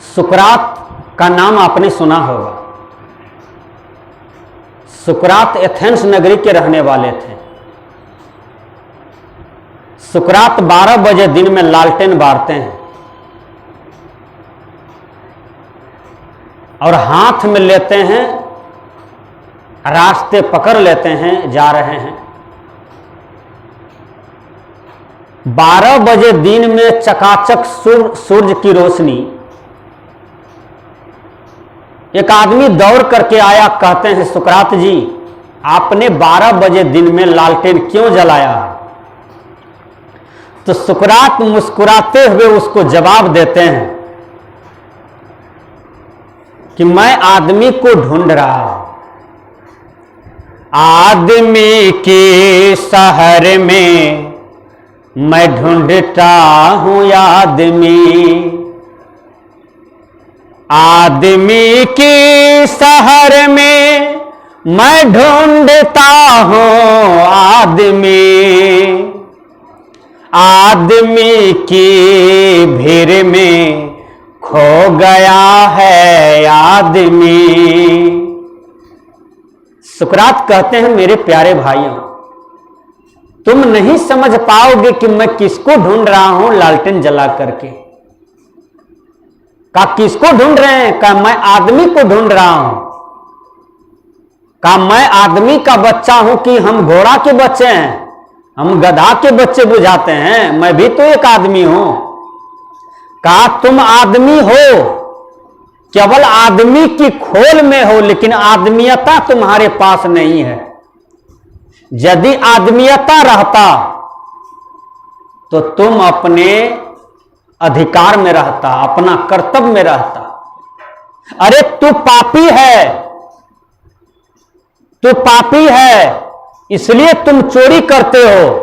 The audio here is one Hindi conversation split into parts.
सुकरात का नाम आपने सुना होगा। सुकरात एथेंस नगरी के रहने वाले थे। सुकरात 12 बजे दिन में लालटेन बारते हैं और हाथ में लेते हैं, रास्ते पकड़ लेते हैं, जा रहे हैं। 12 बजे दिन में चकाचक सूरज की रोशनी। एक आदमी दौड़ करके आया, कहते हैं सुकरात जी आपने 12 बजे दिन में लालटेन क्यों जलाया? तो सुकरात मुस्कुराते हुए उसको जवाब देते हैं कि मैं आदमी को ढूंढ रहा हूं। आदमी के शहर में मैं ढूंढता हूं आदमी। आदमी के शहर में मैं ढूंढता हूं आदमी। आदमी की भीड़ में खो गया है आदमी। सुकरात कहते हैं मेरे प्यारे भाइयों, तुम नहीं समझ पाओगे कि मैं किसको ढूंढ रहा हूं लालटेन जला करके। का किसको ढूंढ रहे हैं? का मैं आदमी को ढूंढ रहा हूं। का मैं आदमी का बच्चा हूं कि हम घोड़ा के बच्चे हैं, हम गधा के बच्चे बुझाते हैं? मैं भी तो एक आदमी हूं। का तुम आदमी हो, केवल आदमी की खोल में हो, लेकिन आदमियता तुम्हारे पास नहीं है। यदि आदमियता रहता तो तुम अपने अधिकार में रहता, अपना कर्तव्य में रहता। अरे तू पापी है, तू पापी है, इसलिए तुम चोरी करते हो।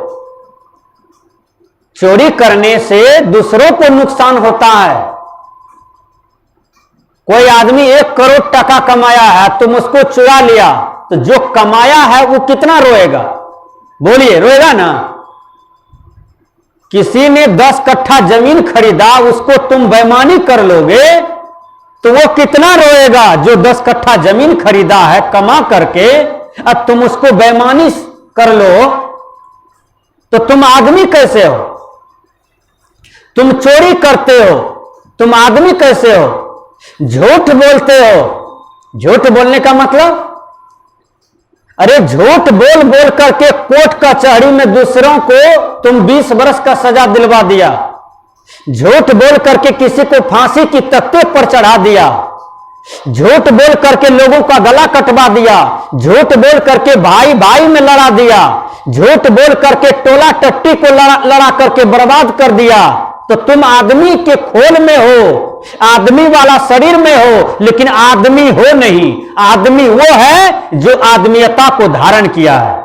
चोरी करने से दूसरों को नुकसान होता है। कोई आदमी 1 करोड़ टका कमाया है, तुम उसको चुरा लिया, तो जो कमाया है वो कितना रोएगा? बोलिए, रोएगा ना? किसी ने 10 कट्ठा जमीन खरीदा, उसको तुम बेईमानी कर लोगे तो वो कितना रोएगा? जो 10 कट्ठा जमीन खरीदा है कमा करके, अब तुम उसको बेईमानी कर लो तो तुम आदमी कैसे हो? तुम चोरी करते हो, तुम आदमी कैसे हो? झूठ बोलते हो। झूठ बोलने का मतलब, अरे झूठ बोल बोल करके कोर्ट कचहरी में दूसरों को तुम 20 वर्ष का सजा दिलवा दिया। झूठ बोल करके किसी को फांसी की तख्ते पर चढ़ा दिया। झूठ बोल करके लोगों का गला कटवा दिया। झूठ बोल करके भाई भाई में लड़ा दिया। झूठ बोल करके टोला टट्टी को लड़ा करके बर्बाद कर दिया। तो तुम आदमी के खोल में हो, आदमी वाला शरीर में हो, लेकिन आदमी हो नहीं। आदमी वो है जो आदमियता को धारण किया है।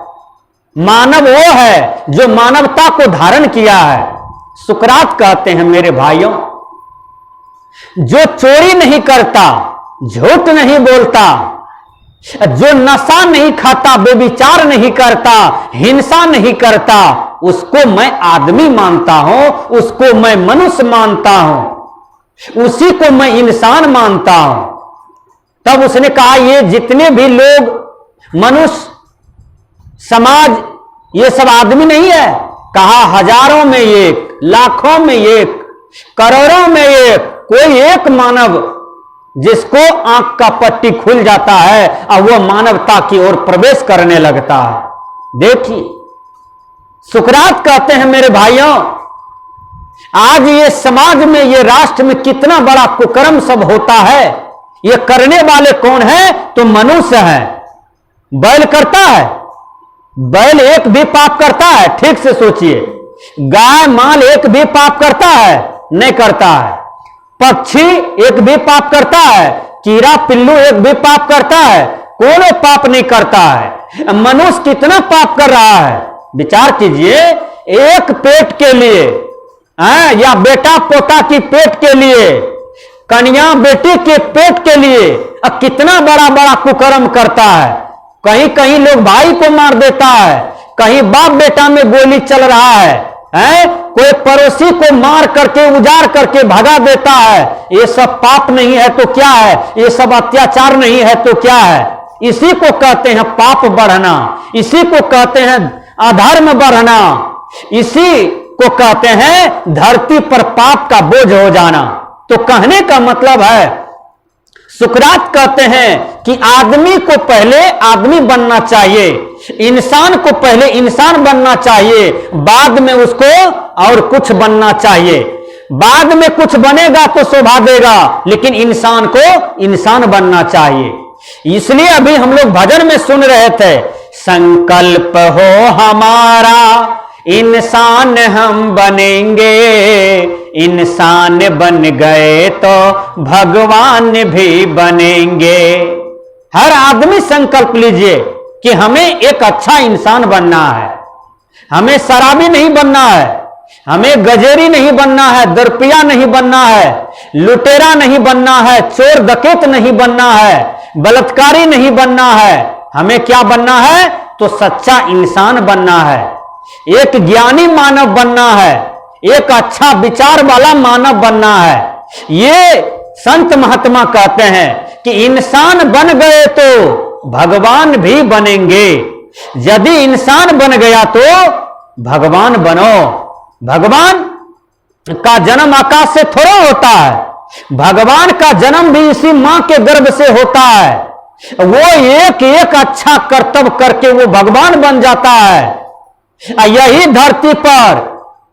मानव वो है जो मानवता को धारण किया है। सुकरात कहते हैं मेरे भाइयों, जो चोरी नहीं करता, झूठ नहीं बोलता, जो नशा नहीं खाता, बेविचार नहीं करता, हिंसा नहीं करता, उसको मैं आदमी मानता हूं, उसको मैं मनुष्य मानता हूं, उसी को मैं इंसान मानता हूं। तब उसने कहा ये जितने भी लोग मनुष्य समाज, ये सब आदमी नहीं है। कहा हजारों में एक, लाखों में एक, करोड़ों में एक, कोई एक मानव जिसको आंख का पट्टी खुल जाता है और वह मानवता की ओर प्रवेश करने लगता है। देखिए, सुकरात कहते हैं मेरे भाइयों, आज ये समाज में, ये राष्ट्र में कितना बड़ा कुकर्म सब होता है। ये करने वाले कौन है? तो मनुष्य है। बैल करता है? बैल एक भी पाप करता है? ठीक से सोचिए। गाय माल एक भी पाप करता है? नहीं करता है। पक्षी एक भी पाप करता है? कीड़ा पिल्लू एक भी पाप करता है? कोई पाप नहीं करता है। मनुष्य कितना पाप कर रहा है? विचार कीजिए। एक पेट के लिए या बेटा पोता की पेट के लिए, कन्या बेटी के पेट के लिए कितना बड़ा बड़ा कुकर्म करता है। कहीं कहीं लोग भाई को मार देता है, कहीं बाप बेटा में गोली चल रहा है, है, कोई पड़ोसी को मार करके उजाड़ करके भगा देता है, ये सब पाप नहीं है तो क्या है, ये सब अत्याचार नहीं है तो क्या है। इसी को कहते हैं पाप बढ़ना, इसी को कहते हैं अधर्म बढ़ना, इसी को कहते हैं धरती पर पाप का बोझ हो जाना। तो कहने का मतलब है, सुकरात कहते हैं कि आदमी को पहले आदमी बनना चाहिए, इंसान को पहले इंसान बनना चाहिए, बाद में उसको और कुछ बनना चाहिए। बाद में कुछ बनेगा तो शोभा देगा, लेकिन इंसान को इंसान बनना चाहिए। इसलिए अभी हम लोग भजन में सुन रहे थे, संकल्प हो हमारा इंसान हम बनेंगे, इंसान बन गए तो भगवान भी बनेंगे। हर आदमी संकल्प लीजिए कि हमें एक अच्छा इंसान बनना है, हमें शराबी नहीं बनना है, हमें गजेरी नहीं बनना है, दरपिया नहीं बनना है, लुटेरा नहीं बनना है, चोर डकैत नहीं बनना है, बलात्कारी नहीं बनना है। हमें क्या बनना है, तो सच्चा इंसान बनना है, एक ज्ञानी मानव बनना है, एक अच्छा विचार वाला मानव बनना है। ये संत महात्मा कहते हैं कि इंसान बन गए तो भगवान भी बनेंगे। यदि इंसान बन गया तो भगवान बनो। भगवान का जन्म आकाश से थोड़ा होता है, भगवान का जन्म भी इसी मां के गर्भ से होता है। वो एक एक अच्छा कर्तव्य करके वो भगवान बन जाता है। यही धरती पर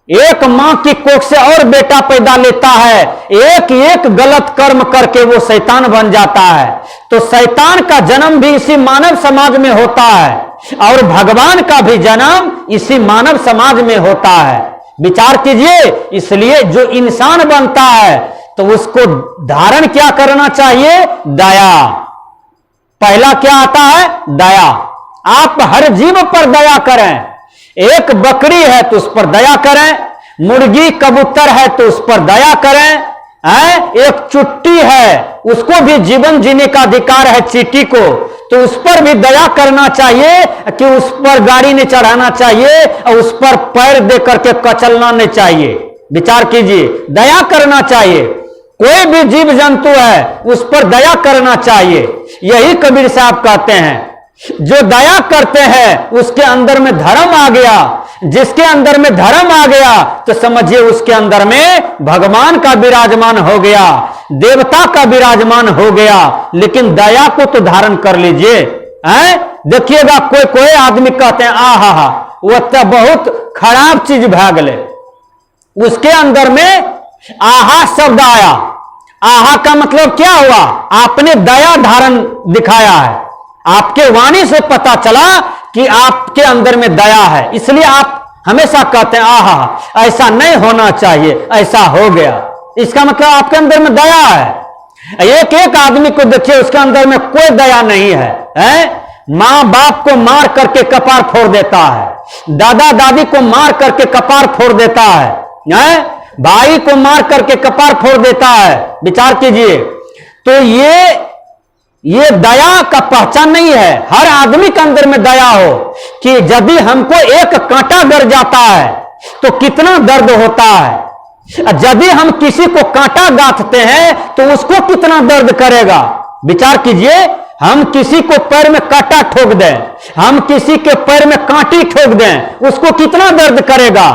एक मां की कोख से और बेटा पैदा लेता है, एक एक गलत कर्म करके वो शैतान बन जाता है। तो शैतान का जन्म भी इसी मानव समाज में होता है और भगवान का भी जन्म इसी मानव समाज में होता है। विचार कीजिए। इसलिए जो इंसान बनता है तो उसको धारण क्या करना चाहिए, दया। पहला क्या आता है, दया। आप हर जीव पर दया करें। एक बकरी है तो उस पर दया करें, मुर्गी कबूतर है तो उस पर दया करें, एक चुट्टी है उसको भी जीवन जीने का अधिकार है, चींटी को, तो उस पर भी दया करना चाहिए कि उस पर गाड़ी नहीं चढ़ाना चाहिए और उस पर पैर दे करके कचलना नहीं चाहिए। विचार कीजिए, दया करना चाहिए। कोई भी जीव जंतु है उस पर दया करना चाहिए। यही कबीर साहब कहते हैं, जो दया करते हैं उसके अंदर में धर्म आ गया। जिसके अंदर में धर्म आ गया तो समझिए उसके अंदर में भगवान का विराजमान हो गया, देवता का विराजमान हो गया। लेकिन दया को तो धारण कर लीजिए। देखिएगा कोई कोई आदमी कहते हैं आहा वो तो बहुत खराब चीज भागले, उसके अंदर में आहा शब्द आया। आहा का मतलब क्या हुआ, आपने दया धारण दिखाया है, आपके वाणी से पता चला कि आपके अंदर में दया है। इसलिए आप हमेशा कहते हैं आहा ऐसा नहीं होना चाहिए, ऐसा हो गया। इसका मतलब आपके अंदर में दया है। एक एक आदमी को देखिए उसके अंदर में कोई दया नहीं है, मां बाप को मार करके कपार फोड़ देता है, दादा दादी को मार करके कपार फोड़ देता है, भाई को मार करके कपार फोड़ देता है। विचार कीजिए। तो ये दया का पहचान नहीं है। हर आदमी के अंदर में दया हो कि यदि हमको एक कांटा गड़ जाता है तो कितना दर्द होता है, यदि हम किसी को कांटा गांथते हैं तो उसको कितना दर्द करेगा। विचार कीजिए, हम किसी को पैर में कांटा ठोक दें, हम किसी के पैर में कांटी ठोक दें, उसको कितना दर्द करेगा।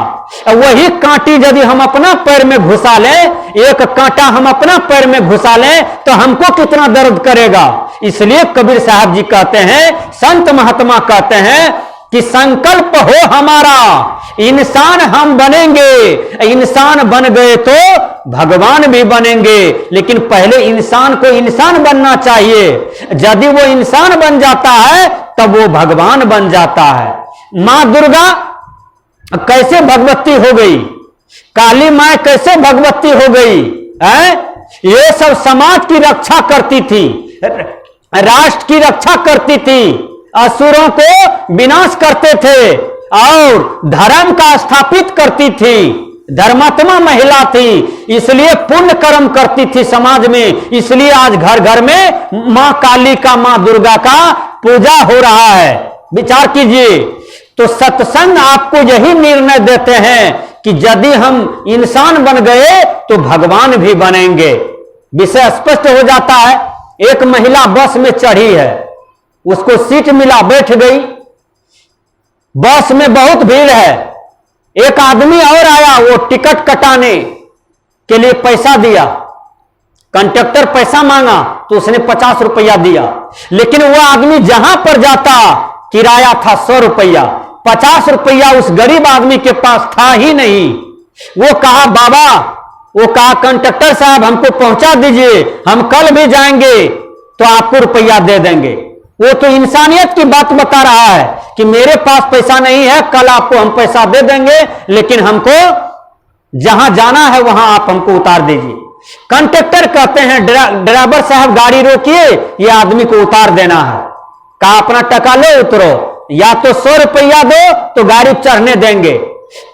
वही कांटी यदि हम अपना पैर में घुसा लें, एक कांटा हम अपना पैर में घुसा लें तो हमको कितना दर्द करेगा। इसलिए कबीर साहब जी कहते हैं, संत महात्मा कहते हैं कि संकल्प हो हमारा, इंसान हम बनेंगे, इंसान बन गए तो भगवान भी बनेंगे। लेकिन पहले इंसान को इंसान बनना चाहिए। यदि वो इंसान बन जाता है तब वो भगवान बन जाता है। मां दुर्गा कैसे भगवती हो गई, काली मां कैसे भगवती हो गई, ये सब समाज की रक्षा करती थी, राष्ट्र की रक्षा करती थी, असुरों को विनाश करते थे और धर्म का स्थापित करती थी, धर्मात्मा महिला थी, इसलिए पुण्य कर्म करती थी समाज में। इसलिए आज घर घर में मां काली का, मां दुर्गा का पूजा हो रहा है। विचार कीजिए। तो सत्संग आपको यही निर्णय देते हैं कि यदि हम इंसान बन गए तो भगवान भी बनेंगे। विषय स्पष्ट हो जाता है। एक महिला बस में चढ़ी है, उसको सीट मिला, बैठ गई। बस में बहुत भीड़ है। एक आदमी और आया, वो टिकट कटाने के लिए पैसा दिया। कंडक्टर पैसा मांगा तो उसने 50 रुपया दिया, लेकिन वह आदमी जहां पर जाता किराया था 100 रुपया, 50 रुपया उस गरीब आदमी के पास था ही नहीं। वो कहा बाबा, वो कहा कंडक्टर साहब हमको पहुंचा दीजिए, हम कल भी जाएंगे तो आपको रुपया दे देंगे। वो तो इंसानियत की बात बता रहा है कि मेरे पास पैसा नहीं है, कल आपको हम पैसा दे देंगे, लेकिन हमको जहां जाना है वहां आप हमको उतार दीजिए। कंडक्टर कहते हैं ड्राइवर साहब गाड़ी रोकिए, ये आदमी को उतार देना है। कहा अपना टका लो, उतरो, या तो 100 रुपया दो तो गाड़ी चढ़ने देंगे।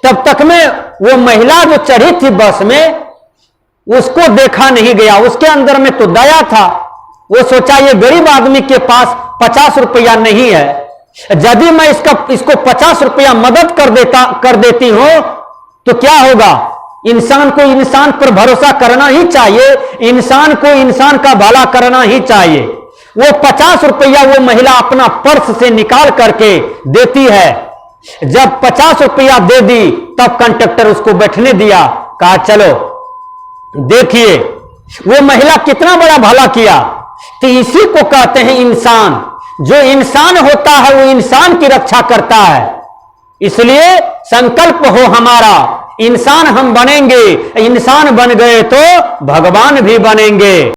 तब तक में वो महिला जो चढ़ी थी बस में, उसको देखा नहीं गया। उसके अंदर में तो दया था। वो सोचा ये गरीब आदमी के पास 50 रुपया नहीं है, यदि मैं इसको 50 रुपया मदद कर देती हूं तो क्या होगा। इंसान को इंसान पर भरोसा करना ही चाहिए, इंसान को इंसान का भला करना ही चाहिए। वो 50 रुपया वो महिला अपना पर्स से निकाल करके देती है। जब 50 रुपया दे दी तब कंडक्टर उसको बैठने दिया। कहा चलो देखिए वो महिला कितना बड़ा भला किया। तो इसी को कहते हैं इंसान। जो इंसान होता है वो इंसान की रक्षा करता है। इसलिए संकल्प हो हमारा, इंसान हम बनेंगे, इंसान बन गए तो भगवान भी बनेंगे।